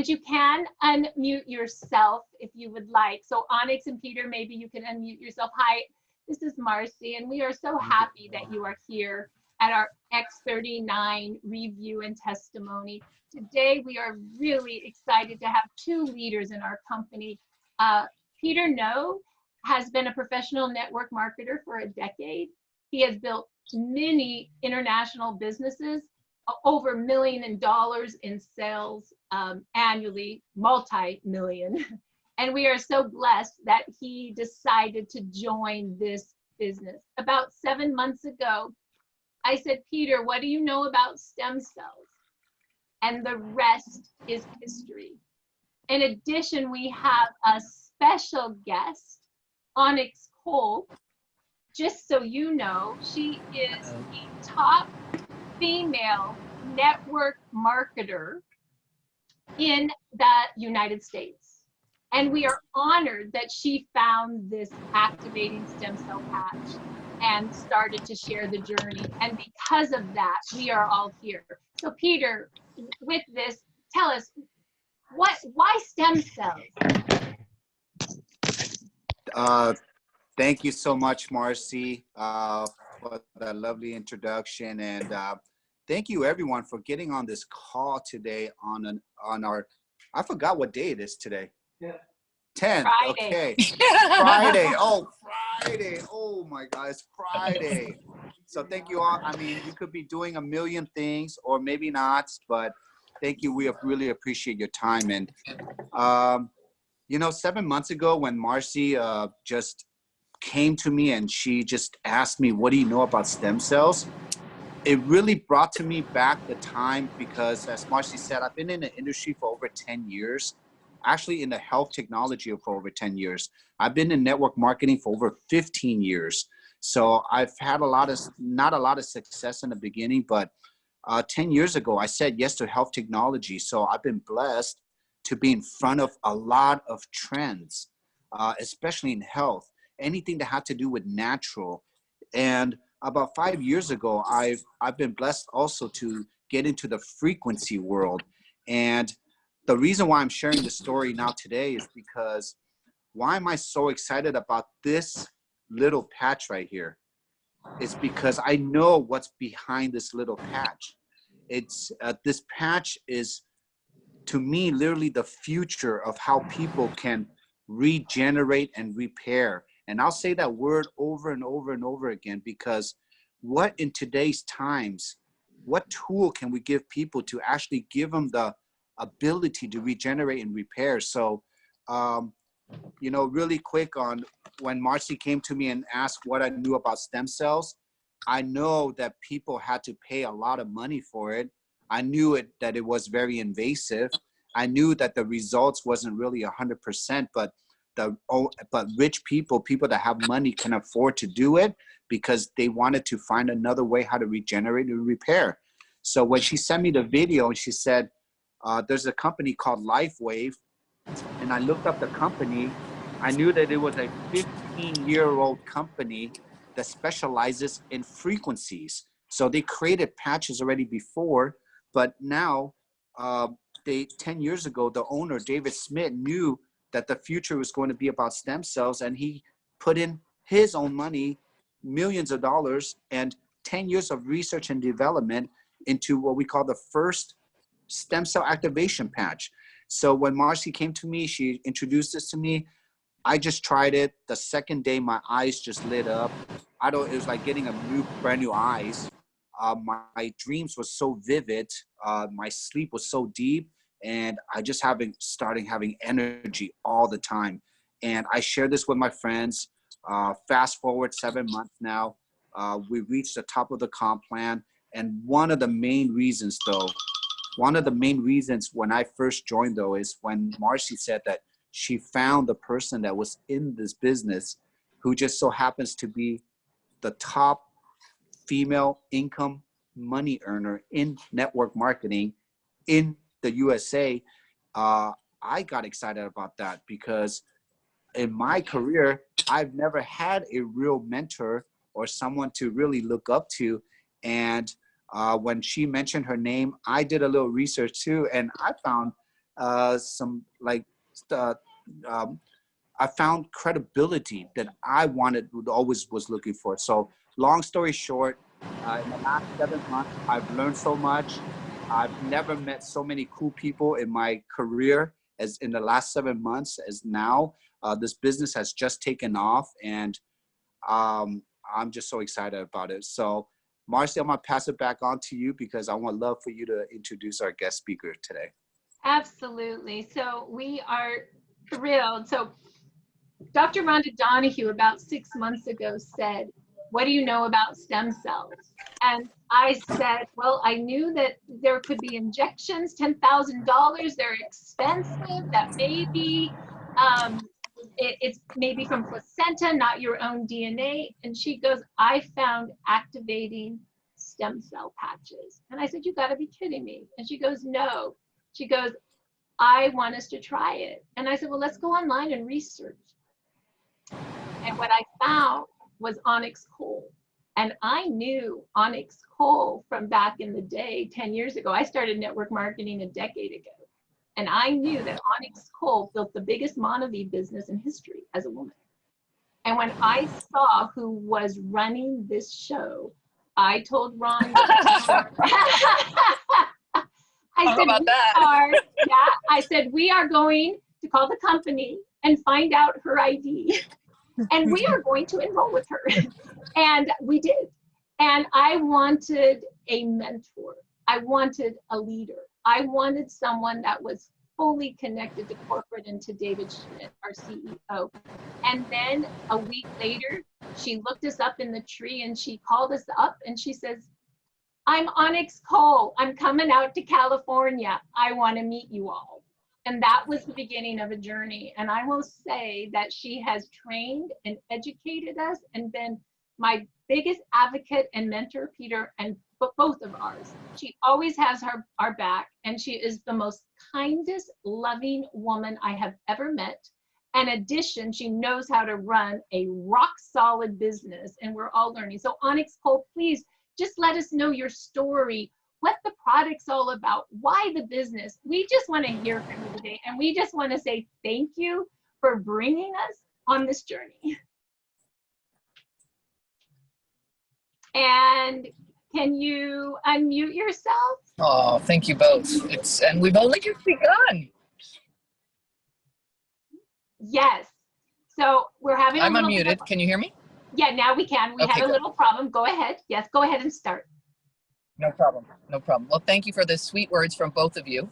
And you can unmute yourself if you would like. So Onyx and Peter, maybe you can unmute yourself. Hi, this is Marcy, and we are so happy that you are here at our X39 review and testimony. Today, we are really excited to have two leaders in our company. Peter No has been a professional network marketer for a decade. He has built many international businesses, over $1 million in sales annually, multi-million. And we are so blessed that he decided to join this business. About 7 months ago, I said, Peter, what do you know about stem cells? And the rest is history. In addition, we have a special guest, Onyx Coale. Just so you know, she is a top female network marketer in the United States. And we are honored that she found this activating stem cell patch and started to share the journey. And because of that, we are all here. So Peter, with this, tell us, why stem cells? Thank you so much, Marcy, for that lovely introduction. And thank you everyone for getting on this call today on our, I forgot what day it is today. Yeah. 10th. Friday. Okay. Friday. Oh, Friday. Oh my God, it's Friday. So thank you all. I mean, you could be doing a million things or maybe not, but thank you. We really appreciate your time. And, you know, 7 months ago when Marcy just came to me and she just asked me, what do you know about stem cells? It really brought to me back the time because, as Marcy said, I've been in the industry for over 10 years, actually in the health technology for over 10 years. I've been in network marketing for over 15 years. So I've had not a lot of success in the beginning, but 10 years ago, I said yes to health technology. So I've been blessed to be in front of a lot of trends, especially in health, anything that had to do with natural. And about 5 years ago, I've been blessed also to get into the frequency world. And the reason why I'm sharing this story now today is because why am I so excited about this little patch right here? It's because I know what's behind this little patch. It's this patch is, to me, literally the future of how people can regenerate and repair. And I'll say that word over and over and over again, because what in today's times, what tool can we give people to actually give them the ability to regenerate and repair? So, you know, really quick on when Marcy came to me and asked what I knew about stem cells, I know that people had to pay a lot of money for it. I knew that it was very invasive. I knew that the results wasn't really 100%, but rich people that have money can afford to do it because they wanted to find another way how to regenerate and repair. So when she sent me the video and she said, there's a company called LifeWave, and I looked up the company, I knew that it was a 15-year-old company that specializes in frequencies. So they created patches already before, but now 10 years ago, the owner, David Smith, knew that the future was going to be about stem cells, and he put in his own money, millions of dollars, and 10 years of research and development into what we call the first stem cell activation patch. So when Marcy came to me, she introduced this to me. I just tried it. The second day, my eyes just lit up. It was like getting brand new eyes. My dreams were so vivid. My sleep was so deep. And I just starting having energy all the time. And I share this with my friends. Fast forward 7 months now, we reached the top of the comp plan. And one of the main reasons when I first joined though, is when Marcy said that she found the person that was in this business who just so happens to be the top female income money earner in network marketing in the USA. I got excited about that because in my career, I've never had a real mentor or someone to really look up to. And when she mentioned her name, I did a little research too, and I found some like, uh, um, I found credibility that I always was looking for. So long story short, in the last 7 months, I've learned so much. I've never met so many cool people in my career as in the last 7 months as now. This business has just taken off, and I'm just so excited about it. So Marcy, I'm gonna pass it back on to you because I would love for you to introduce our guest speaker today. Absolutely. So we are thrilled. So Dr. Rhonda Donahue about 6 months ago said, "What do you know about stem cells?" And I said, well, I knew that there could be injections, $10,000. They're expensive. That maybe it's maybe from placenta, not your own DNA. And she goes, I found activating stem cell patches. And I said, you got to be kidding me. And she goes, no. She goes, I want us to try it. And I said, well, let's go online and research. And what I found was Onyx Coale. And I knew Onyx Coale from back in the day, 10 years ago. I started network marketing a decade ago. And I knew that Onyx Coale built the biggest Monavie business in history as a woman. And when I saw who was running this show, I told Rhonda, I said, we are going to call the company and find out her ID. And we are going to enroll with her. And we did. And I wanted a mentor. I wanted a leader. I wanted someone that was fully connected to corporate and to David Schmidt, our CEO. And then a week later, she looked us up in the tree and she called us up and she says, I'm Onyx Coale. I'm coming out to California. I want to meet you all. And that was the beginning of a journey. And I will say that she has trained and educated us and been my biggest advocate and mentor, Peter, and both of ours. She always has our back, and she is the most kindest, loving woman I have ever met. In addition, she knows how to run a rock solid business, and we're all learning. So Onyx Coale, please just let us know your story, what the product's all about, why the business. We just want to hear from you today, and we just want to say thank you for bringing us on this journey. And can you unmute yourself? Oh, thank you both. And we've only just begun. Yes. So we're having I'm unmuted. Can you hear me? Yeah, now we can. We had a little problem. Go ahead. Yes, go ahead and start. No problem. No problem. Well, thank you for the sweet words from both of you.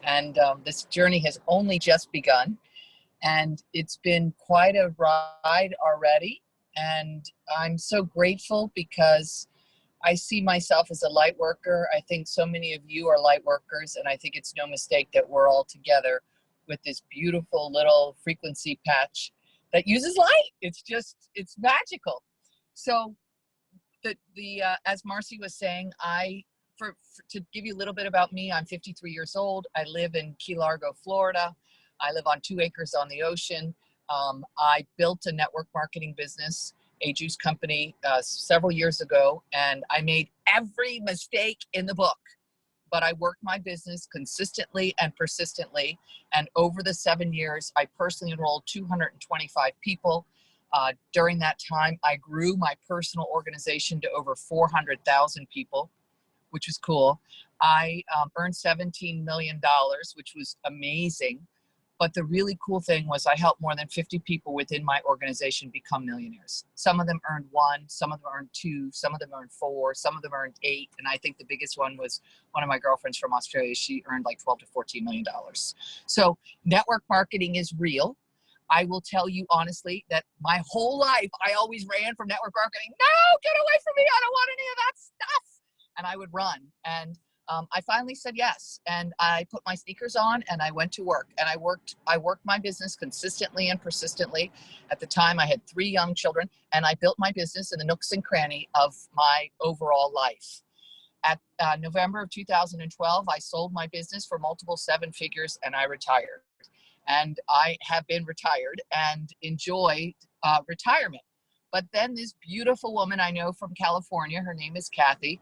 And this journey has only just begun. And it's been quite a ride already. And I'm so grateful because I see myself as a light worker. I think so many of you are light workers, and I think it's no mistake that we're all together with this beautiful little frequency patch that uses light. It's magical. So as Marcy was saying, to give you a little bit about me, I'm 53 years old. I live in Key Largo, Florida. I live on 2 acres on the ocean. I built a network marketing business, a juice company, several years ago, and I made every mistake in the book. But I worked my business consistently and persistently. And over the 7 years, I personally enrolled 225 people. During that time, I grew my personal organization to over 400,000 people, which was cool. I earned $17 million, which was amazing. But the really cool thing was I helped more than 50 people within my organization become millionaires. Some of them earned 1, some of them earned 2, some of them earned 4, some of them earned 8. And I think the biggest one was one of my girlfriends from Australia. She earned like $12 to $14 million. So network marketing is real. I will tell you honestly that my whole life, I always ran from network marketing. No, get away from me. I don't want any of that stuff. And I would run. And I finally said yes, and I put my sneakers on and I went to work, and I worked my business consistently and persistently. At the time, I had 3 young children, and I built my business in the nooks and cranny of my overall life. At November of 2012, I sold my business for multiple 7 figures, and I retired. And I have been retired and enjoyed retirement. But then this beautiful woman I know from California, her name is Kathy.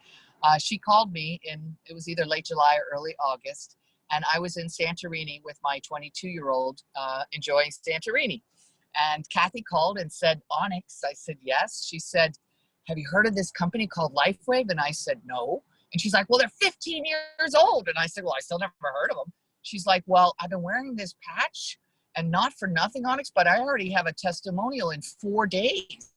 She called me it was either late July or early August, and I was in Santorini with my 22-year-old enjoying Santorini. And Kathy called and said, Onyx. I said, yes. She said, have you heard of this company called LifeWave? And I said, no. And she's like, well, they're 15 years old. And I said, well, I still never heard of them. She's like, well, I've been wearing this patch, and not for nothing, Onyx, but I already have a testimonial in 4 days.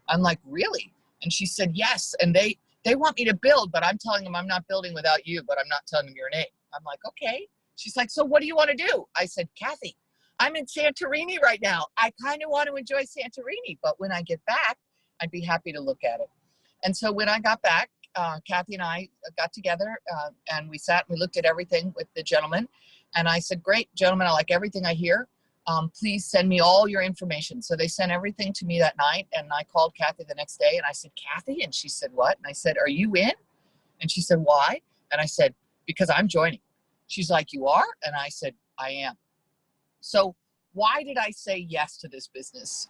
I'm like, really? And she said, yes. And they want me to build, but I'm telling them I'm not building without you, but I'm not telling them your name. I'm like, okay. She's like, so what do you want to do? I said, Kathy, I'm in Santorini right now. I kind of want to enjoy Santorini, but when I get back, I'd be happy to look at it. And so when I got back, Kathy and I got together and we sat and we looked at everything with the gentleman. And I said, great, gentlemen, I like everything I hear. Please send me all your information. So they sent everything to me that night. And I called Kathy the next day and I said, Kathy? And she said, what? And I said, are you in? And she said, why? And I said, because I'm joining. She's like, you are? And I said, I am. So why did I say yes to this business?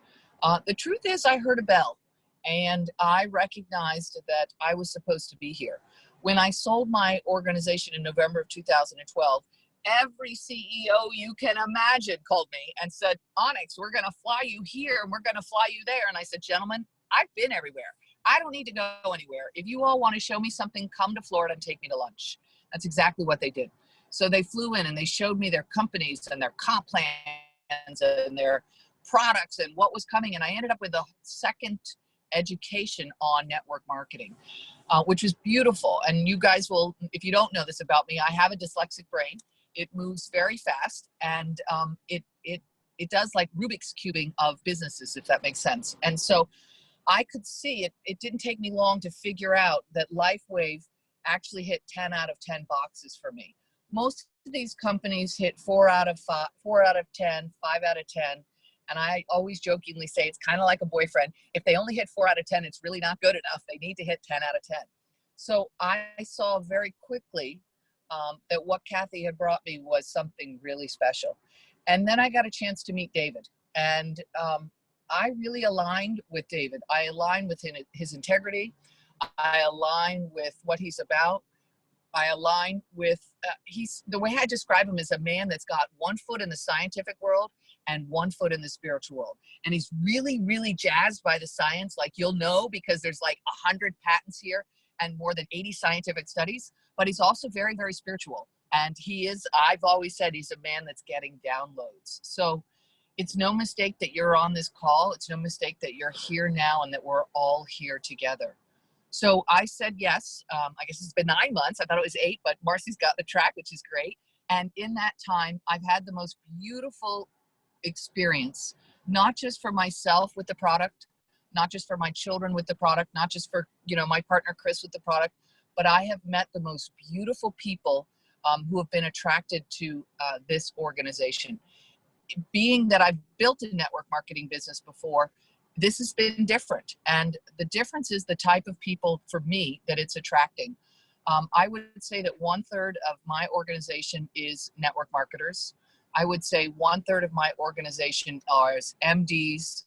The truth is I heard a bell and I recognized that I was supposed to be here. When I sold my organization in November of 2012, every CEO you can imagine called me and said, Onyx, we're going to fly you here and we're going to fly you there. And I said, gentlemen, I've been everywhere. I don't need to go anywhere. If you all want to show me something, come to Florida and take me to lunch. That's exactly what they did. So they flew in and they showed me their companies and their comp plans and their products and what was coming. And I ended up with a second education on network marketing, which was beautiful. And you guys will, if you don't know this about me, I have a dyslexic brain. It moves very fast, and it does like Rubik's cubing of businesses, if that makes sense. And so I could see it. It didn't take me long to figure out that LifeWave actually hit 10 out of 10 boxes for me. Most of these companies hit 4 out of 5, 4 out of 10, 5 out of 10. And I always jokingly say it's kind of like a boyfriend. If they only hit 4 out of 10, it's really not good enough. They need to hit 10 out of 10. So I saw very quickly that what Kathy had brought me was something really special. And then I got a chance to meet David. And I really aligned with David. I aligned with his integrity. I aligned with what he's about. I align with, the way I describe him is a man that's got 1 foot in the scientific world and 1 foot in the spiritual world. And he's really, really jazzed by the science. Like you'll know because there's like 100 patents here and more than 80 scientific studies, but he's also very, very spiritual. And he is, I've always said he's a man that's getting downloads. So it's no mistake that you're on this call. It's no mistake that you're here now and that we're all here together. So I said yes. I guess it's been 9 months. I thought it was 8, but Marcy's got the track, which is great. And in that time, I've had the most beautiful experience, not just for myself with the product, not just for my children with the product, not just for, my partner, Chris, with the product, but I have met the most beautiful people who have been attracted to this organization. Being that I've built a network marketing business before, this has been different. And the difference is the type of people for me that it's attracting. I would say that 1/3 of my organization is network marketers. I would say 1/3 of my organization are MDs,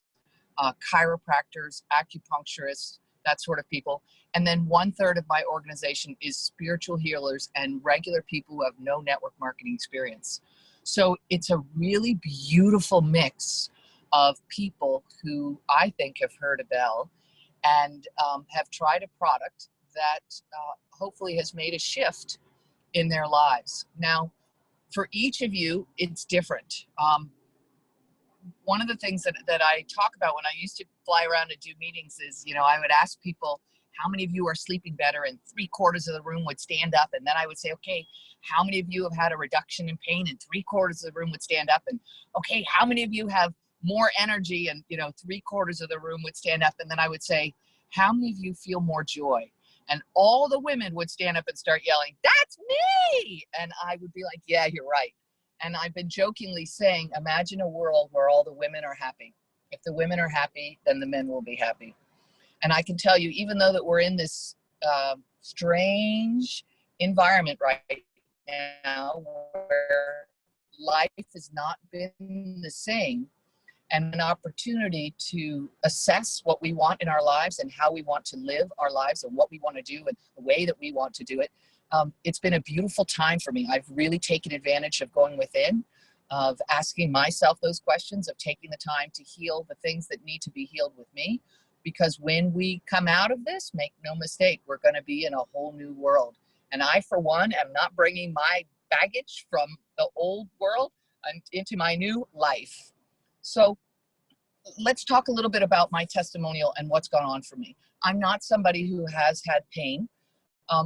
chiropractors, acupuncturists, that sort of people. And then 1/3 of my organization is spiritual healers and regular people who have no network marketing experience. So it's a really beautiful mix of people who I think have heard a bell and have tried a product that hopefully has made a shift in their lives. Now, for each of you, it's different. One of the things that I talk about when I used to fly around and do meetings is, I would ask people, how many of you are sleeping better? And 3/4 of the room would stand up. And then I would say, okay, how many of you have had a reduction in pain? And 3/4 of the room would stand up. And okay, how many of you have more energy? And 3/4 of the room would stand up. And then I would say, how many of you feel more joy? And all the women would stand up and start yelling, that's me. And I would be like, yeah, you're right. And I've been jokingly saying, imagine a world where all the women are happy. If the women are happy, then the men will be happy. And I can tell you, even though that we're in this strange environment right now where life has not been the same, and an opportunity to assess what we want in our lives and how we want to live our lives and what we want to do and the way that we want to do it, It's been a beautiful time for me. I've really taken advantage of going within, of asking myself those questions, of taking the time to heal the things that need to be healed with me. Because when we come out of this, make no mistake, we're going to be in a whole new world. And I, for one, am not bringing my baggage from the old world into my new life. So let's talk a little bit about my testimonial and what's gone on for me. I'm not somebody who has had pain.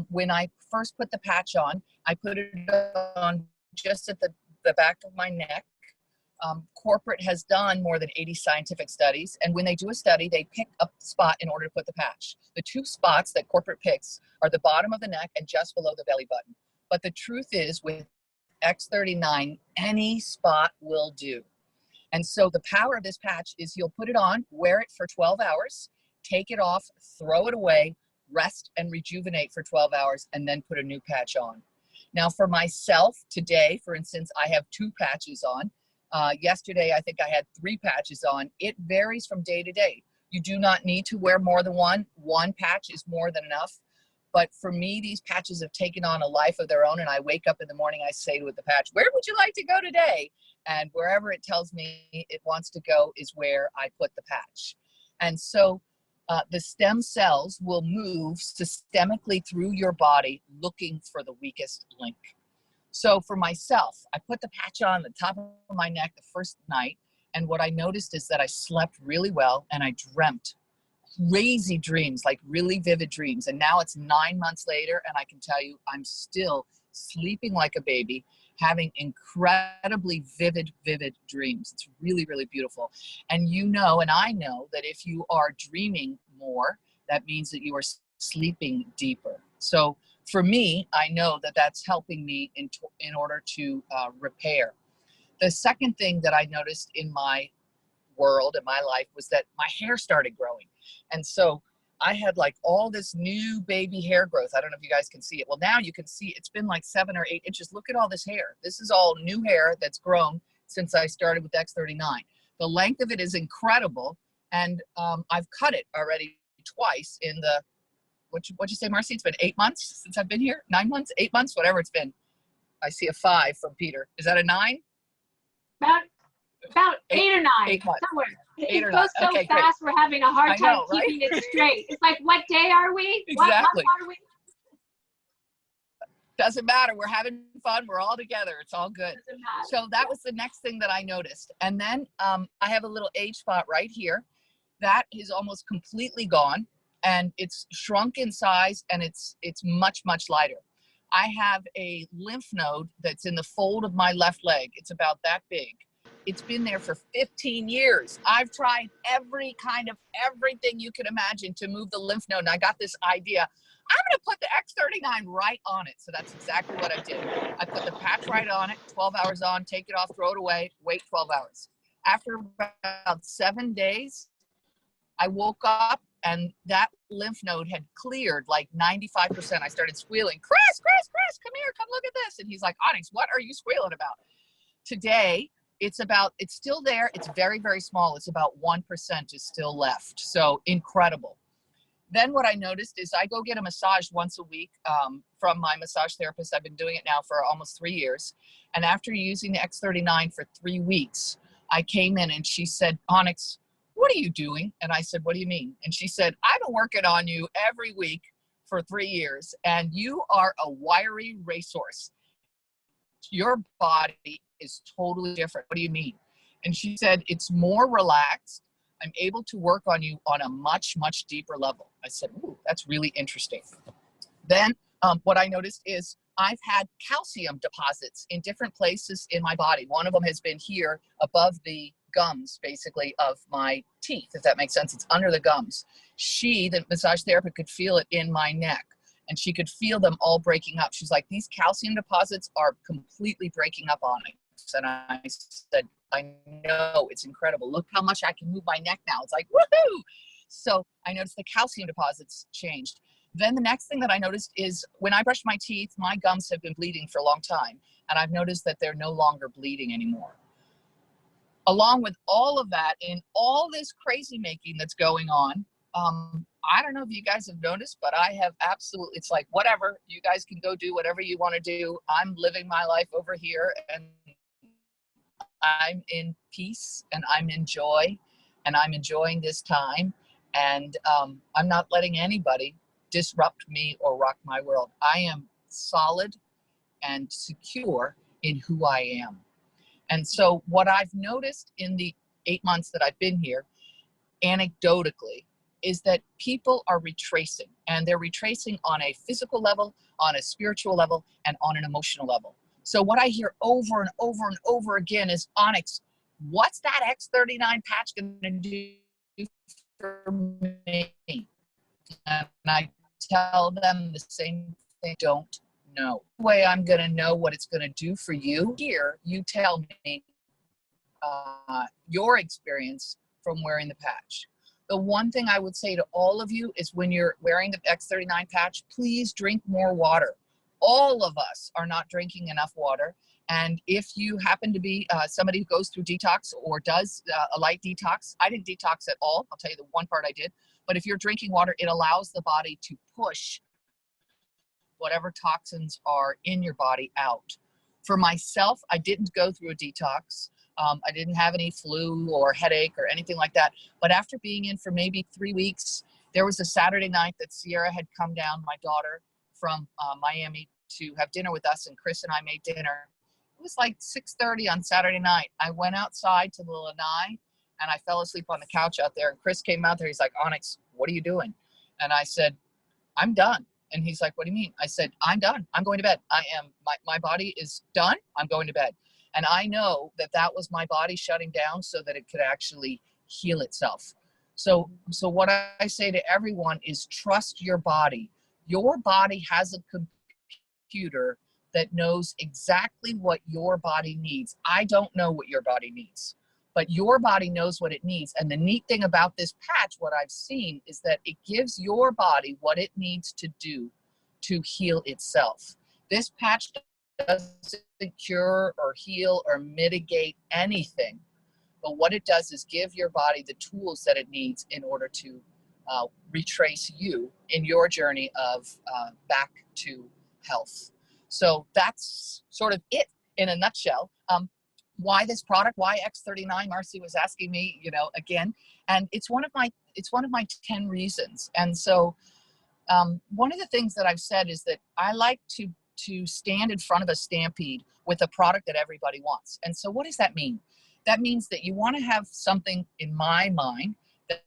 When I first put the patch on, I put it on just at the back of my neck. Corporate has done more than 80 scientific studies, and when they do a study, they pick a spot in order to put the patch. The two spots that corporate picks are the bottom of the neck and just below the belly button. But the truth is, with X39, any spot will do. And so the power of this patch is you'll put it on, wear it for 12 hours, take it off, throw it away, rest and rejuvenate for 12 hours, and then put a new patch on. Now for myself today, for instance, I have 2 patches on. Yesterday, I think I had 3 patches on. It varies from day to day. You do not need to wear more than one. One patch is more than enough. But for me, these patches have taken on a life of their own. And I wake up in the morning, I say to the patch, where would you like to go today? And wherever it tells me it wants to go is where I put the patch. And so the stem cells will move systemically through your body looking for the weakest link. So for myself, I put the patch on the top of my neck the first night. And what I noticed is that I slept really well and I dreamt crazy dreams, like really vivid dreams. And now it's 9 months later, and I can tell you I'm still sleeping like a baby, having incredibly vivid dreams. It's really, really beautiful. And you know, and I know that if you are dreaming more, that means that you are sleeping deeper. So for me, I know that that's helping me in order to repair. The second thing that I noticed in my world, in my life, was that my hair started growing. And so I had like all this new baby hair growth. I don't know if you guys can see it. Well, now you can see it's been like 7 or 8 inches. Look at all this hair. This is all new hair that's grown since I started with X39. The length of it is incredible. And I've cut it already twice in the, what'd you say, Marcy? It's been 8 months since I've been here? 9 months, 8 months, whatever it's been. I see a 5 from Peter. Is that a 9? About 8 or 9, 8 months. somewhere. 8 or It 9. goes so Okay, fast, we're having a hard I time know, right? keeping it straight. It's like, what day are we? Exactly. What month are we? Doesn't matter. We're having fun. We're all together. It's all good. Doesn't matter. So that was the next thing that I noticed. And then I have a little age spot right here. That is almost completely gone. And it's shrunk in size, and it's much, much lighter. I have a lymph node that's in the fold of my left leg. It's about that big. It's been there for 15 years. I've tried every kind of everything you can imagine to move the lymph node. And I got this idea. I'm going to put the X39 right on it. So that's exactly what I did. I put the patch right on it, 12 hours on, take it off, throw it away, wait 12 hours. After about 7 days, I woke up and that lymph node had cleared like 95%. I started squealing, Chris, come here, come look at this. And he's like, Onyx, what are you squealing about? Today, it's still there. It's very, very small. It's about 1% is still left. So incredible. Then what I noticed is I go get a massage once a week from my massage therapist. I've been doing it now for almost 3 years. And after using the X39 for 3 weeks, I came in and she said, Onyx, what are you doing? And I said, what do you mean? And she said, I've been working on you every week for 3 years, and you are a wiry racehorse. Your body is totally different. What do you mean? And she said, it's more relaxed. I'm able to work on you on a much, much deeper level. I said, ooh, that's really interesting. Then what I noticed is I've had calcium deposits in different places in my body. One of them has been here above the gums, basically, of my teeth, if that makes sense. It's under the gums. The massage therapist, could feel it in my neck, and she could feel them all breaking up. She's like, these calcium deposits are completely breaking up on it. And I said, I know, it's incredible. Look how much I can move my neck now. It's like, woohoo! So I noticed the calcium deposits changed. Then the next thing that I noticed is when I brush my teeth, my gums have been bleeding for a long time. And I've noticed that they're no longer bleeding anymore. Along with all of that and all this crazy making that's going on, I don't know if you guys have noticed, but I have absolutely, it's like, whatever, you guys can go do whatever you want to do. I'm living my life over here, and I'm in peace, and I'm in joy, and I'm enjoying this time. And I'm not letting anybody disrupt me or rock my world. I am solid and secure in who I am. And so what I've noticed in the 8 months that I've been here, anecdotally, is that people are retracing, and they're retracing on a physical level, on a spiritual level, and on an emotional level. So what I hear over and over and over again is, Onyx, what's that X39 patch going to do for me? And I tell them the same thing, don't know. The way I'm going to know what it's going to do for you, here, you tell me your experience from wearing the patch. The one thing I would say to all of you is, when you're wearing the X39 patch, please drink more water. All of us are not drinking enough water. And if you happen to be somebody who goes through detox or does a light detox, I didn't detox at all. I'll tell you the one part I did. But if you're drinking water, it allows the body to push whatever toxins are in your body out. For myself, I didn't go through a detox. I didn't have any flu or headache or anything like that. But after being in for maybe 3 weeks, there was a Saturday night that Sierra had come down, my daughter, from Miami to have dinner with us, and Chris and I made dinner. It was like 6:30 on Saturday night. I went outside to the lanai, and I fell asleep on the couch out there. And Chris came out there. He's like, Onyx, what are you doing? And I said, I'm done. And he's like, what do you mean? I said, I'm done. I'm going to bed. My body is done. I'm going to bed. And I know that that was my body shutting down so that it could actually heal itself. So what I say to everyone is, trust your body. Your body has a computer that knows exactly what your body needs. I don't know what your body needs, but your body knows what it needs. And the neat thing about this patch, what I've seen, is that it gives your body what it needs to do to heal itself. This patch doesn't cure or heal or mitigate anything, but what it does is give your body the tools that it needs in order to retrace you in your journey of back to health. So that's sort of it in a nutshell. Why this product? Why X39? Marcy was asking me, again, and it's one of my 10 reasons. And so one of the things that I've said is that I like to stand in front of a stampede with a product that everybody wants. And so what does that mean? That means that you want to have something, in my mind,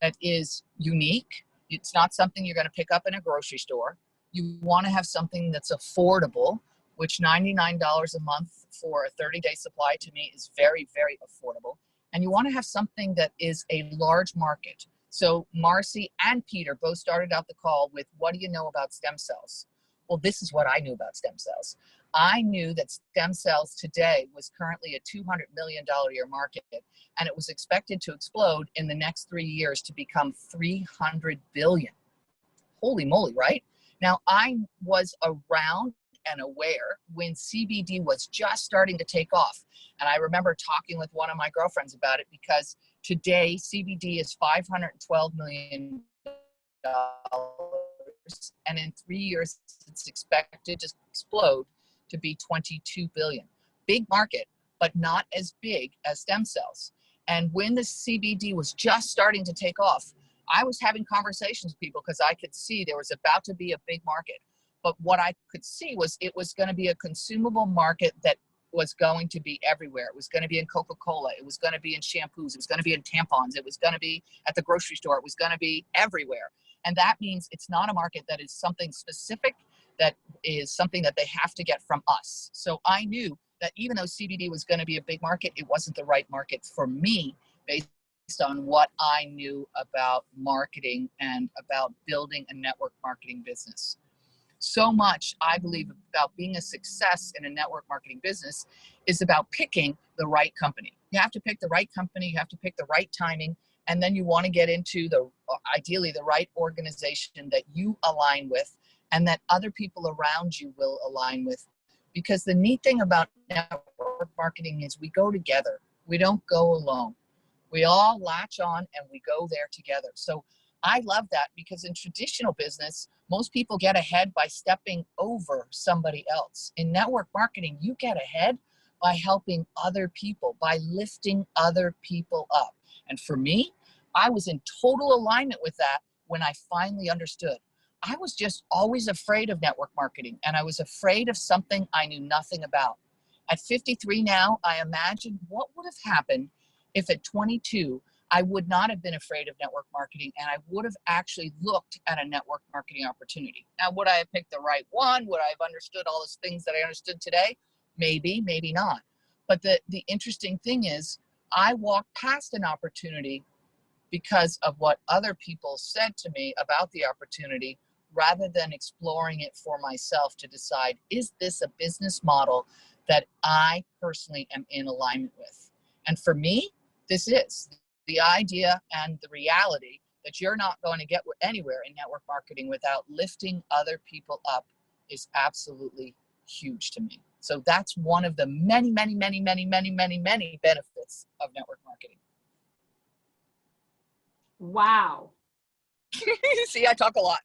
that is unique. It's not something you're going to pick up in a grocery store. You want to have something that's affordable, which $99 a month for a 30-day supply to me is very, very affordable. And you want to have something that is a large market. So Marcy and Peter both started out the call with, what do you know about stem cells? Well, this is what I knew about stem cells. I knew that stem cells today was currently a $200 million a year market, and it was expected to explode in the next 3 years to become 300 billion. Holy moly, right? Now, I was around and aware when CBD was just starting to take off. And I remember talking with one of my girlfriends about it, because today CBD is $512 million. And in 3 years, it's expected to explode to be 22 billion. Big market, but not as big as stem cells. And when the CBD was just starting to take off, I was having conversations with people because I could see there was about to be a big market. But what I could see was it was going to be a consumable market that was going to be everywhere. It was going to be in Coca-Cola. It was going to be in shampoos. It was going to be in tampons. It was going to be at the grocery store. It was going to be everywhere. And that means it's not a market that is something specific, that is something that they have to get from us. So I knew that even though CBD was going to be a big market, it wasn't the right market for me based on what I knew about marketing and about building a network marketing business. So much, I believe, about being a success in a network marketing business is about picking the right company. You have to pick the right company, you have to pick the right timing, and then you want to get into ideally the right organization that you align with and that other people around you will align with. Because the neat thing about network marketing is we go together. We don't go alone. We all latch on and we go there together. So I love that because in traditional business, most people get ahead by stepping over somebody else. In network marketing, you get ahead by helping other people, by lifting other people up. And for me, I was in total alignment with that when I finally understood. I was just always afraid of network marketing, and I was afraid of something I knew nothing about. At 53 now, I imagine what would have happened if at 22, I would not have been afraid of network marketing, and I would have actually looked at a network marketing opportunity. Now, would I have picked the right one? Would I have understood all those things that I understood today? Maybe, maybe not. But the interesting thing is, I walked past an opportunity because of what other people said to me about the opportunity, rather than exploring it for myself to decide, is this a business model that I personally am in alignment with? And for me, this is the idea and the reality that you're not going to get anywhere in network marketing without lifting other people up is absolutely huge to me. So that's one of the many, many, many, many, many, many, many benefits of network marketing. Wow. See, I talk a lot.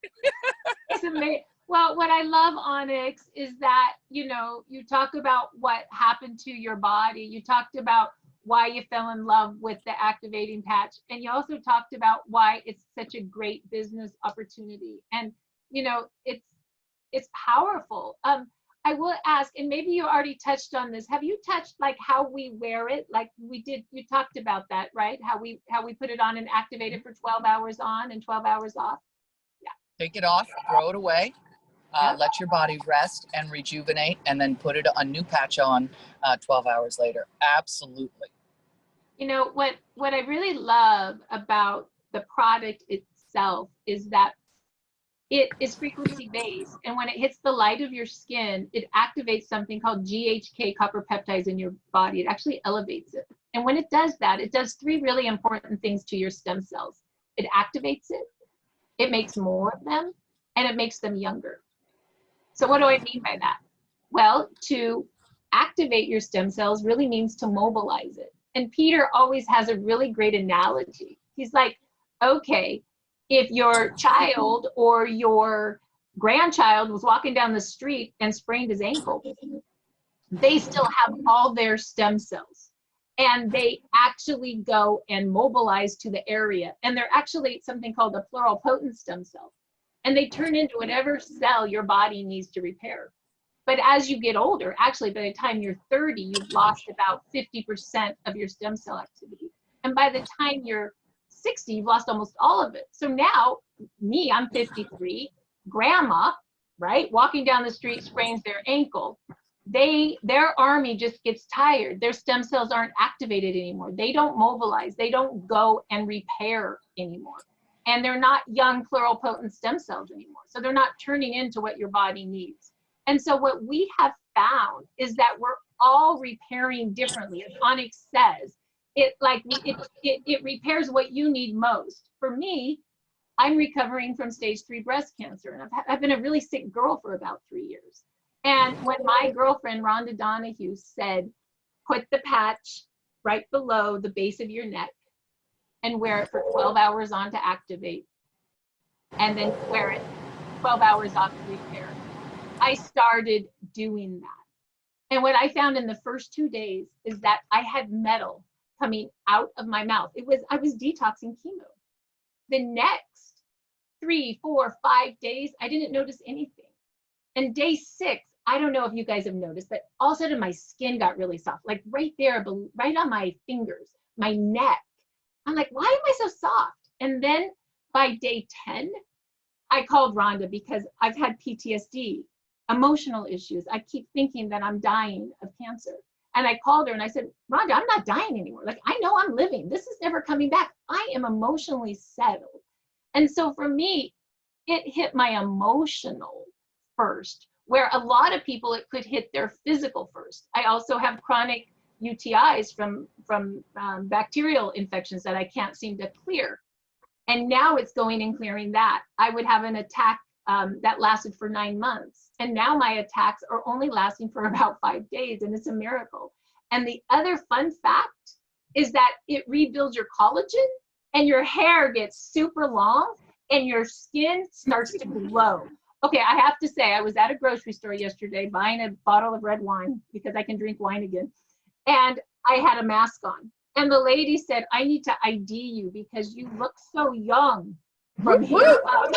It's amazing. Well, what I love, Onyx, is that, you know, you talk about what happened to your body. You talked about why you fell in love with the activating patch. And you also talked about why it's such a great business opportunity. And, you know, it's powerful. I will ask, and maybe you already touched on this. Have you touched like how we wear it? Like we did, you talked about that, right? How we put it on and activate it for 12 hours on and 12 hours off. Yeah. Take it off, throw it away, Yep. let your body rest and rejuvenate, and then put a new patch on 12 hours later. Absolutely. You know, what I really love about the product itself is that it is frequency based, and when it hits the light of your skin, it activates something called GHK copper peptides in your body. It actually elevates it. And when it does that, it does three really important things to your stem cells. It activates it, it makes more of them, and it makes them younger. So what do I mean by that? Well, to activate your stem cells really means to mobilize it. And Peter always has a really great analogy. He's like, okay, if your child or your grandchild was walking down the street and sprained his ankle, they still have all their stem cells. And they actually go and mobilize to the area. And they're actually something called a pluripotent stem cell. And they turn into whatever cell your body needs to repair. But as you get older, actually by the time you're 30, you've lost about 50% of your stem cell activity. And by the time you're 60, you've lost almost all of it. So now, me, I'm 53, grandma, right, walking down the street, sprains their ankle. Their army just gets tired. Their stem cells aren't activated anymore. They don't mobilize. They don't go and repair anymore. And they're not young pluripotent stem cells anymore. So they're not turning into what your body needs. And so what we have found is that we're all repairing differently. As Onyx says, it repairs what you need most. For me, I'm recovering from stage 3 breast cancer, and I've been a really sick girl for about 3 years. And when my girlfriend Rhonda Donahue said, put the patch right below the base of your neck and wear it for 12 hours on to activate, and then wear it 12 hours off to repair, I started doing that. And what I found in the first 2 days is that I had metal coming out of my mouth. I was detoxing chemo. The next 3, 4, 5 days, I didn't notice anything. And day 6, I don't know if you guys have noticed, but all of a sudden my skin got really soft, like right there, right on my fingers, my neck. I'm like, why am I so soft? And then by day 10, I called Rhonda because I've had PTSD, emotional issues. I keep thinking that I'm dying of cancer. And I called her and I said, Rhonda, I'm not dying anymore. Like, I know I'm living. This is never coming back. I am emotionally settled. And so for me, it hit my emotional first, where a lot of people, it could hit their physical first. I also have chronic UTIs from bacterial infections that I can't seem to clear. And now it's going and clearing that. I would have an attack that lasted for 9 months. And now my attacks are only lasting for about 5 days, and it's a miracle. And the other fun fact is that it rebuilds your collagen, and your hair gets super long, and your skin starts to glow. Okay, I have to say, I was at a grocery store yesterday buying a bottle of red wine because I can drink wine again. And I had a mask on. And the lady said, I need to ID you because you look so young from here up.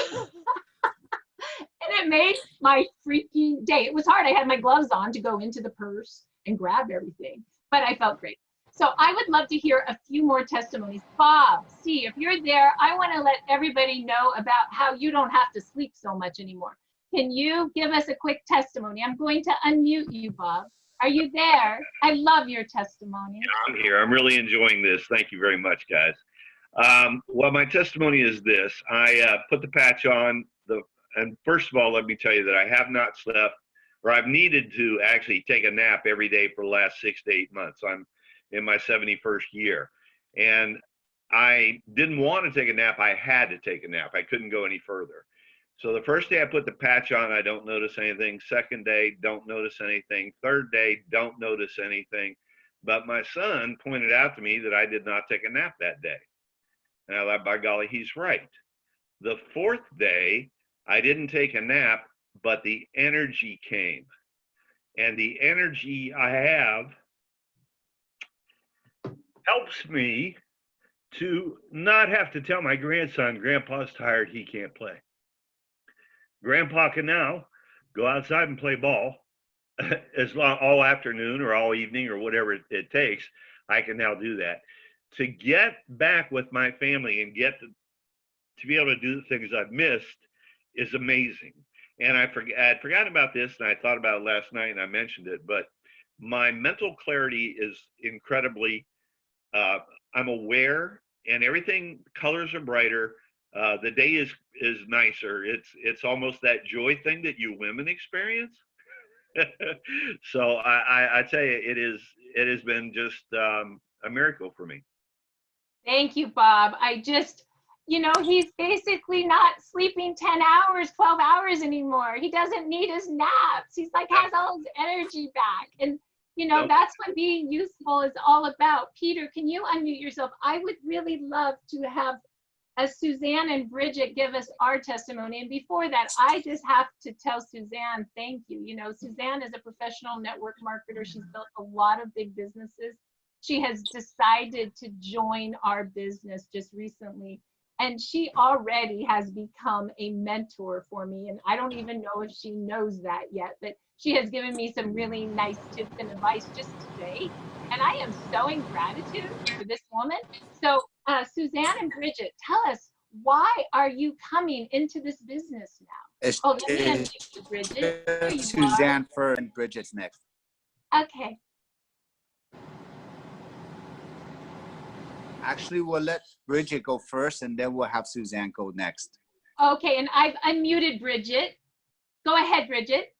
And it made my freaking day. It was hard. I had my gloves on to go into the purse and grab everything, but I felt great. So I would love to hear a few more testimonies. Bob, see, if you're there, I want to let everybody know about how you don't have to sleep so much anymore. Can you give us a quick testimony? I'm going to unmute you, Bob. Are you there? I love your testimony. Yeah, I'm here. I'm really enjoying this. Thank you very much, guys. Well, my testimony is this. I put the patch on, and first of all, let me tell you that I have not slept, or I've needed to actually take a nap every day for the last 6 to 8 months. I'm in my 71st year, and I didn't want to take a nap. I had to take a nap. I couldn't go any further. So the first day I put the patch on, I don't notice anything. Second day, don't notice anything. Third day, don't notice anything. But my son pointed out to me that I did not take a nap that day. And I thought, by golly, he's right. The fourth day, I didn't take a nap, but the energy came. And the energy I have helps me to not have to tell my grandson, Grandpa's tired, he can't play. Grandpa can now go outside and play ball as long all afternoon or all evening or whatever it takes. I can now do that. To get back with my family and get to be able to do the things I've missed is amazing. And I'd forgotten about this, and I thought about it last night, and I mentioned it, but my mental clarity is incredibly, I'm aware, and everything, colors are brighter. The day is nicer. It's almost that joy thing that you women experience. So I tell you, it has been just a miracle for me. Thank you, Bob. He's basically not sleeping 10 hours, 12 hours anymore. He doesn't need his naps. He's like, has all his energy back. And, that's what being useful is all about. Peter, can you unmute yourself? I would really love to have Suzanne and Bridget give us our testimony. And before that, I just have to tell Suzanne, thank you. Suzanne is a professional network marketer. She's built a lot of big businesses. She has decided to join our business just recently. And she already has become a mentor for me. And I don't even know if she knows that yet, but she has given me some really nice tips and advice just today. And I am so in gratitude for this woman. So Suzanne and Bridget, tell us, why are you coming into this business now? Let me unmute you, Bridget. Here you Suzanne are. first and Bridget's next. Okay. Actually, we'll let Bridget go first, and then we'll have Suzanne go next. Okay, and I've unmuted Bridget. Go ahead, Bridget.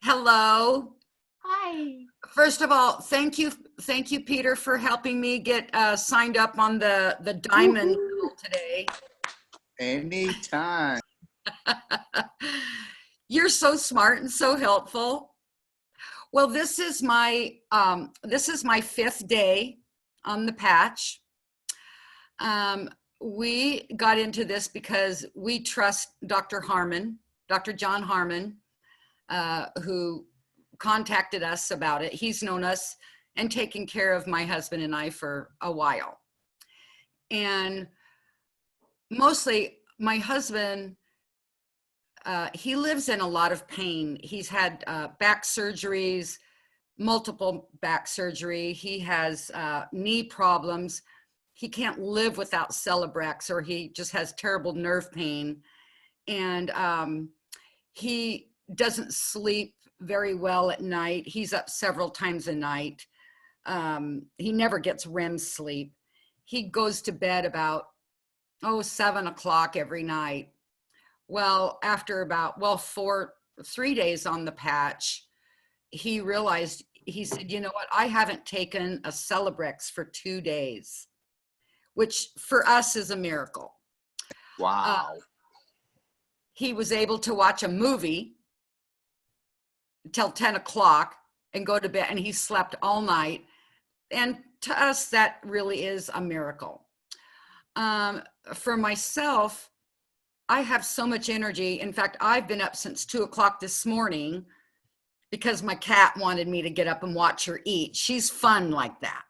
Hello. Hi. First of all, thank you, Peter, for helping me get signed up on the diamond today. Anytime. You're so smart and so helpful. Well, this is my 5th day on the patch. We got into this because we trust Dr. John Harmon, who contacted us about it. He's known us and taken care of my husband and I for a while. And mostly my husband, he lives in a lot of pain. He's had back surgeries, multiple back surgery. He has knee problems. He can't live without Celebrex, or he just has terrible nerve pain. And he doesn't sleep very well at night. He's up several times a night. He never gets REM sleep. He goes to bed about 7 o'clock every night. Well, after about 3 days on the patch, he realized, he said, you know what, I haven't taken a Celebrex for 2 days, which for us is a miracle. Wow. He was able to watch a movie till 10 o'clock and go to bed, and he slept all night. And to us, that really is a miracle. For myself, I have so much energy. In fact, I've been up since 2 o'clock this morning because my cat wanted me to get up and watch her eat. She's fun like that.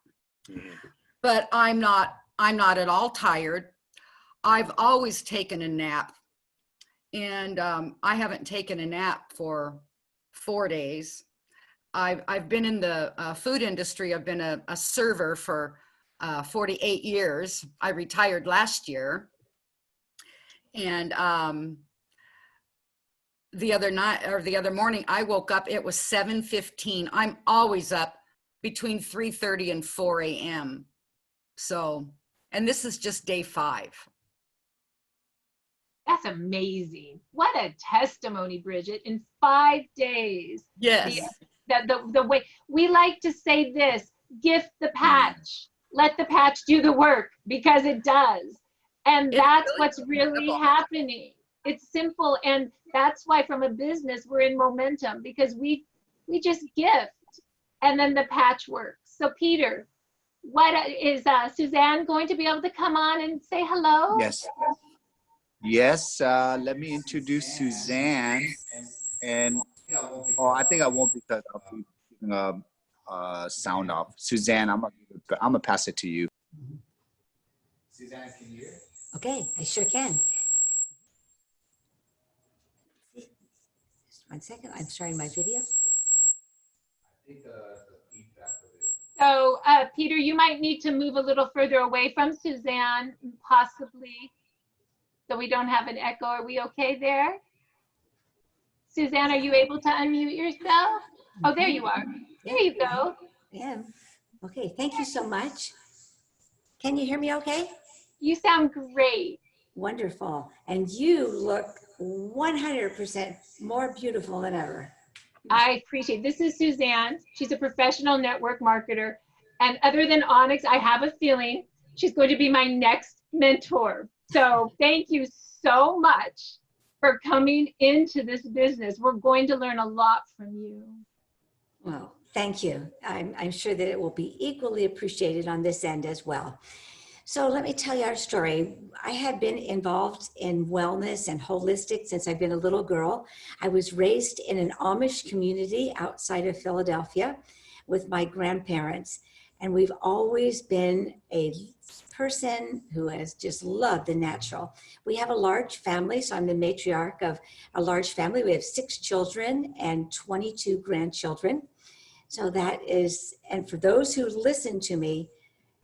But I'm not at all tired. I've always taken a nap, and I haven't taken a nap for 4 days. I've been in the food industry. I've been a server for 48 years. I retired last year. And the other morning, I woke up, it was 7:15. I'm always up between 3:30 and 4 a.m. So, and this is just day 5. That's amazing. What a testimony, Bridget. In 5 days. Yes. The way we like to say this, gift the patch. Let the patch do the work, because it does. And that's what's really happening. It's simple. And that's why from a business, we're in momentum, because we just gift, and then the patch works. So Peter, what is Suzanne going to be able to come on and say hello? Yes. Yes. Let me introduce Suzanne. And I think I won't, because I'll be keeping sound off. Suzanne, I'm gonna pass it to you. Suzanne, can you hear? Okay, I sure can. Just 1 second, I'm starting my video. I think the feedback of it. So Peter, you might need to move a little further away from Suzanne, possibly, so we don't have an echo. Are we okay there? Suzanne, are you able to unmute yourself? Oh, there you are. There you go. Yeah. Okay, thank you so much. Can you hear me okay? You sound great. Wonderful. And you look 100% more beautiful than ever. I appreciate it. This is Suzanne. She's a professional network marketer. And other than Onyx, I have a feeling she's going to be my next mentor. So thank you so much for coming into this business. We're going to learn a lot from you. Well, thank you. I'm sure that it will be equally appreciated on this end as well. So let me tell you our story. I have been involved in wellness and holistic since I've been a little girl. I was raised in an Amish community outside of Philadelphia with my grandparents. And we've always been a person who has just loved the natural. We have a large family, so I'm the matriarch of a large family. We have 6 children and 22 grandchildren. So that is, and for those who listen to me,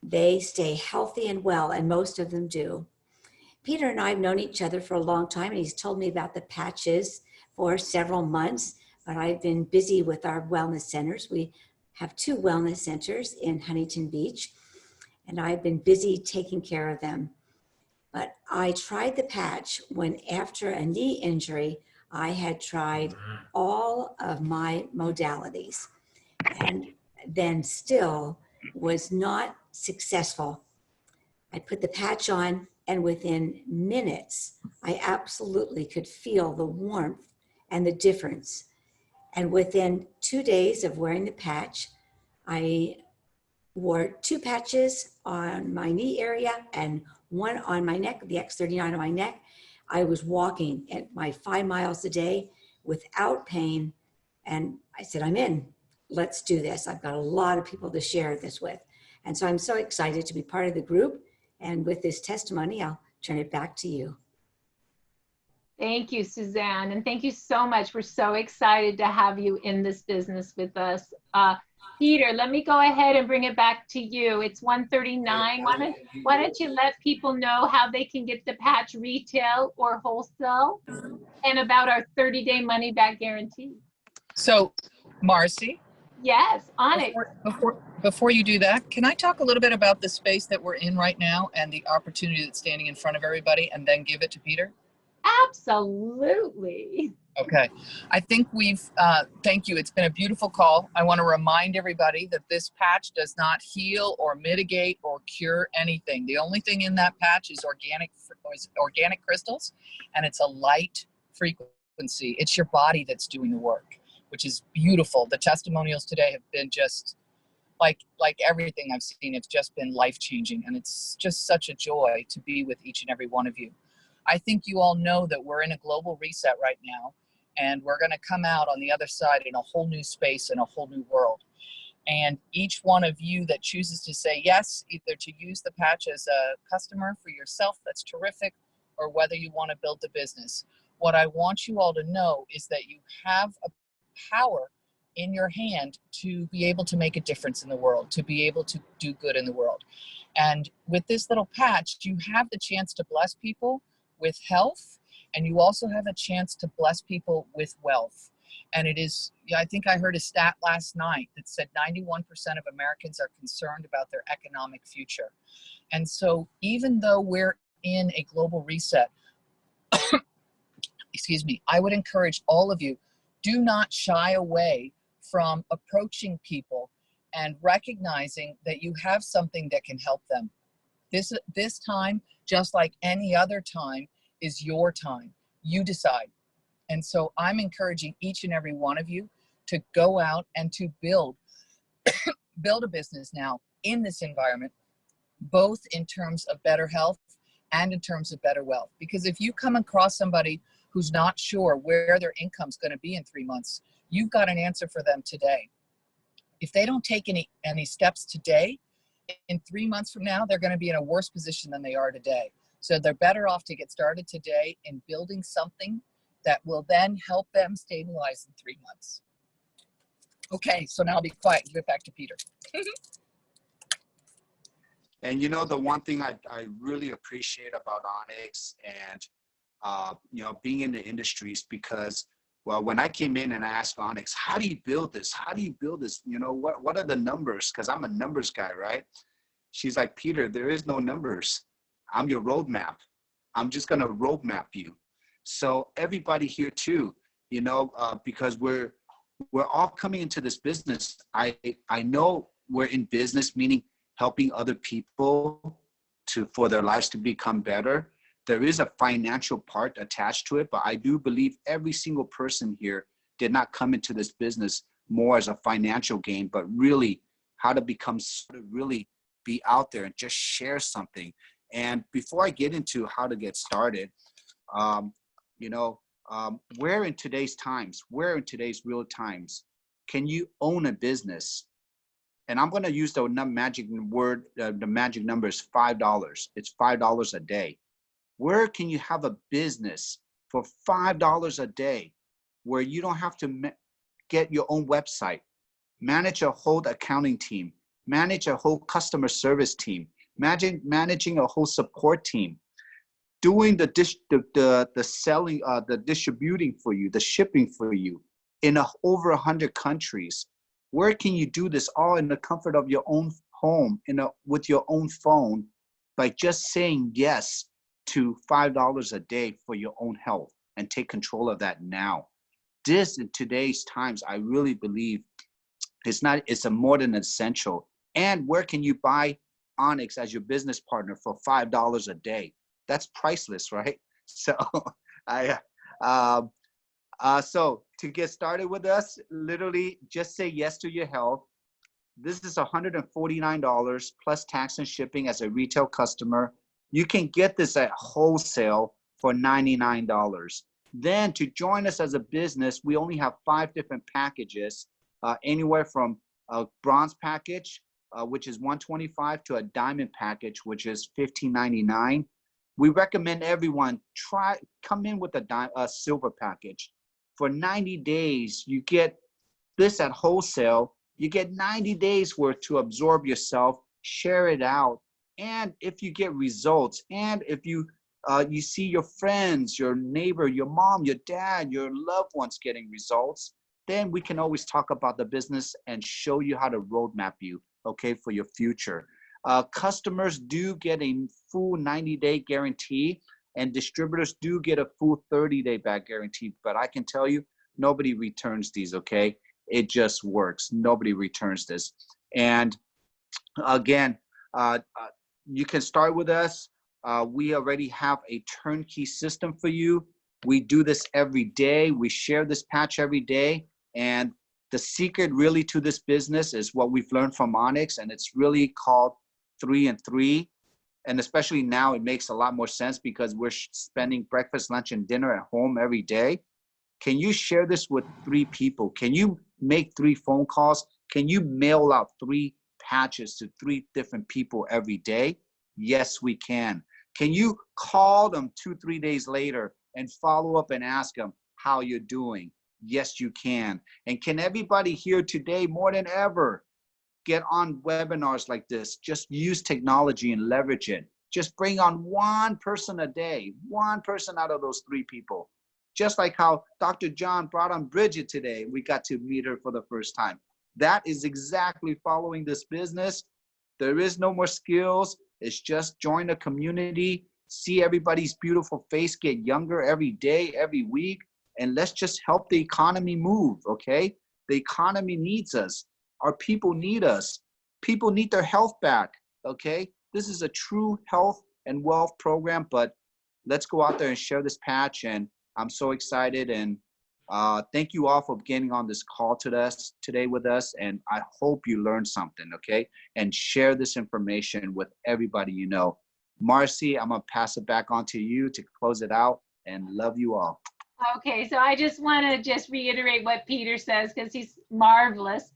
they stay healthy and well, and most of them do. Peter and I have known each other for a long time, and he's told me about the patches for several months, but I've been busy with our wellness centers. We have 2 wellness centers in Huntington Beach, and I've been busy taking care of them. But I tried the patch when, after a knee injury, I had tried all of my modalities, and then still was not successful. I put the patch on, and within minutes, I absolutely could feel the warmth and the difference. And within 2 days of wearing the patch, I wore 2 patches on my knee area and 1 on my neck, the X39 on my neck. I was walking at my 5 miles a day without pain. And I said, I'm in. Let's do this. I've got a lot of people to share this with. And so I'm so excited to be part of the group. And with this testimony, I'll turn it back to you. Thank you, Suzanne. And thank you so much. We're so excited to have you in this business with us. Peter, let me go ahead and bring it back to you. It's 1:39. Why don't you let people know how they can get the patch retail or wholesale, and about our 30-day money-back guarantee. So, Marcy, Yes, Onyx. before you do that, can I talk a little bit about the space that we're in right now and the opportunity that's standing in front of everybody, and then give it to Peter? Absolutely. Okay. I think thank you. It's been a beautiful call. I want to remind everybody that this patch does not heal or mitigate or cure anything. The only thing in that patch is organic crystals, and it's a light frequency. It's your body that's doing the work, which is beautiful. The testimonials today have been just like everything I've seen. It's just been life-changing, and it's just such a joy to be with each and every one of you. I think you all know that we're in a global reset right now, and we're going to come out on the other side in a whole new space and a whole new world. And each one of you that chooses to say yes, either to use the patch as a customer for yourself, that's terrific, or whether you want to build the business. What I want you all to know is that you have a power in your hand to be able to make a difference in the world, to be able to do good in the world. And with this little patch, you have the chance to bless people with health, and you also have a chance to bless people with wealth. And it is, I think I heard a stat last night that said 91% of Americans are concerned about their economic future. And so even though we're in a global reset, excuse me, I would encourage all of you, do not shy away from approaching people and recognizing that you have something that can help them. This time, just like any other time, is your time. You decide. And so I'm encouraging each and every one of you to go out and to build a business now in this environment, both in terms of better health and in terms of better wealth. Because if you come across somebody who's not sure where their income's going to be in 3 months, you've got an answer for them today. If they don't take any steps today, in 3 months from now, they're going to be in a worse position than they are today. So they're better off to get started today in building something that will then help them stabilize in 3 months. Okay, so now I'll be quiet and give it back to Peter. And you know, the one thing I really appreciate about Onyx and, you know, being in the industries, because, well, when I came in and I asked Onyx, how do you build this? How do you build this? You know, what are the numbers? Because I'm a numbers guy, right? She's like, Peter, there is no numbers. I'm your roadmap. I'm just going to roadmap you. So everybody here too, you know, because we're all coming into this business. I know we're in business, meaning helping other people for their lives to become better. There is a financial part attached to it, but I do believe every single person here did not come into this business more as a financial gain, but really how to really be out there and just share something. And before I get into how to get started, you know, where in today's real times, can you own a business? And I'm going to use the magic word, the magic number is $5. It's $5 a day. Where can you have a business for $5 a day where you don't have to get your own website, manage a whole accounting team, manage a whole customer service team, managing a whole support team, doing the selling, the distributing for you, the shipping for you in over 100 countries? Where can you do this all in the comfort of your own home, with your own phone, by just saying yes to $5 a day for your own health and take control of that now? This in today's times, I really believe it's a more than essential. And where can you buy Onyx as your business partner for $5 a day? That's priceless, right? So so to get started with us, literally just say yes to your health. This is $149 plus tax and shipping as a retail customer. You can get this at wholesale for $99. Then to join us as a business, we only have 5 different packages, anywhere from a bronze package, which is $125, to a diamond package, which is $15.99. We recommend everyone come in with a silver package. For 90 days, you get this at wholesale. You get 90 days worth to absorb yourself, share it out. And if you get results, and if you see your friends, your neighbor, your mom, your dad, your loved ones getting results, then we can always talk about the business and show you how to roadmap you, okay, for your future. Customers do get a full 90-day guarantee, and distributors do get a full 30-day back guarantee. But I can tell you, nobody returns these, okay? It just works. Nobody returns this. And again, you can start with us. We already have a turnkey system for you. We do this every day. We share this patch every day. And the secret really to this business is what we've learned from Onyx, and it's really called 3 and 3. And especially now, it makes a lot more sense because we're spending breakfast, lunch, and dinner at home every day. Can you share this with 3 people? Can you make 3 phone calls? Can you mail out 3 patches to 3 different people every day? Yes, we can. Can you call them 2-3 days later and follow up and ask them how you're doing? Yes, you can. And can everybody here today, more than ever, get on webinars like this? Just use technology and leverage it. Just bring on 1 person a day, 1 person out of those 3 people. Just like how Dr. John brought on Bridget today. We got to meet her for the first time. That is exactly following this business. There is no more skills. It's just join a community, see everybody's beautiful face get younger every day, every week, and let's just help the economy move, okay? The economy needs us. Our people need us. People need their health back, okay? This is a true health and wealth program, but let's go out there and share this patch. And I'm so excited. And thank you all for getting on this call today with us. And I hope you learned something, okay? And share this information with everybody you know. Marcy, I'm gonna pass it back on to you to close it out, and love you all. Okay, so I just want to just reiterate what Peter says because he's marvelous,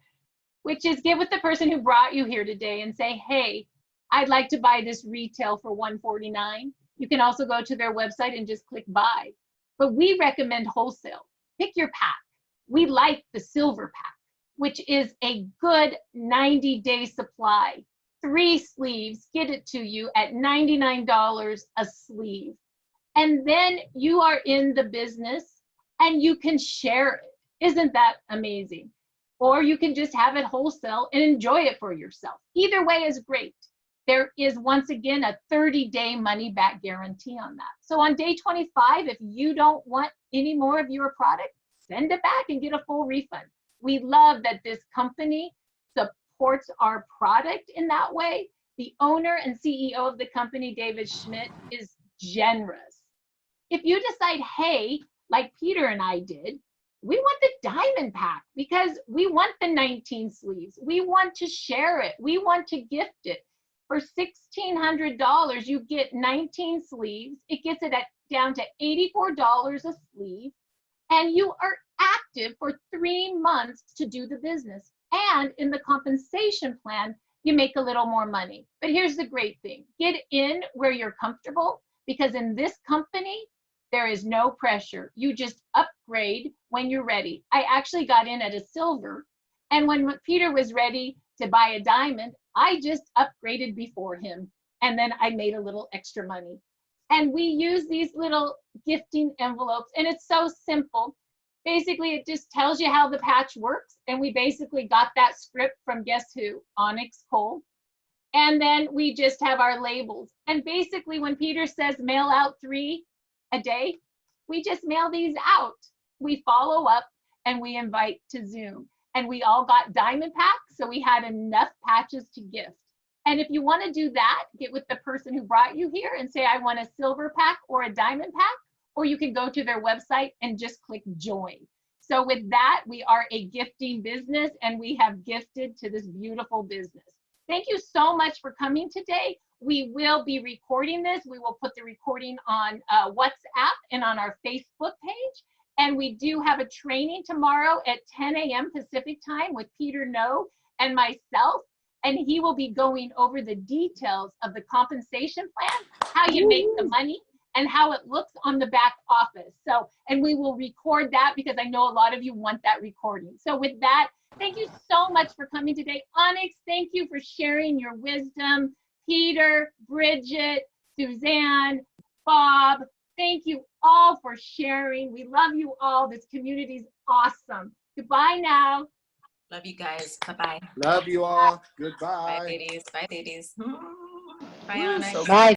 which is get with the person who brought you here today and say, hey, I'd like to buy this retail for $149. You can also go to their website and just click buy. But we recommend wholesale. Pick your pack. We like the silver pack, which is a good 90-day supply. 3 sleeves, get it to you at $99 a sleeve. And then you are in the business and you can share it. Isn't that amazing? Or you can just have it wholesale and enjoy it for yourself. Either way is great. There is, once again, a 30-day money-back guarantee on that. So on day 25, if you don't want any more of your product, send it back and get a full refund. We love that this company supports our product in that way. The owner and CEO of the company, David Schmidt, is generous. If you decide, hey, like Peter and I did, we want the diamond pack because we want the 19 sleeves. We want to share it. We want to gift it. For $1,600, you get 19 sleeves. It gets it down to $84 a sleeve. And you are active for 3 months to do the business. And in the compensation plan, you make a little more money. But here's the great thing. Get in where you're comfortable, because in this company, there is no pressure. You just upgrade when you're ready. I actually got in at a silver. And when Peter was ready to buy a diamond, I just upgraded before him. And then I made a little extra money. And we use these little gifting envelopes, and it's so simple. Basically, it just tells you how the patch works. And we basically got that script from, guess who? Onyx Coale. And then we just have our labels. And basically, when Peter says mail out 3 a day, we just mail these out. We follow up and we invite to Zoom. And we all got diamond packs, so we had enough patches to gift. And if you want to do that, get with the person who brought you here and say, I want a silver pack or a diamond pack, or you can go to their website and just click join. So with that, we are a gifting business and we have gifted to this beautiful business. Thank you so much for coming today. We will be recording this. We will put the recording on WhatsApp and on our Facebook page. And we do have a training tomorrow at 10 a.m. Pacific time with Peter No and myself. And he will be going over the details of the compensation plan, how you make the money, and how it looks on the back office. So, and we will record that because I know a lot of you want that recording. So with that, thank you so much for coming today. Onyx, thank you for sharing your wisdom. Peter, Bridget, Suzanne, Bob, thank you all for sharing. We love you all. This community is awesome. Goodbye now. Love you guys. Bye-bye. Love you all. Goodbye. Bye, ladies. Bye, ladies. Bye, Onyx. So Bye.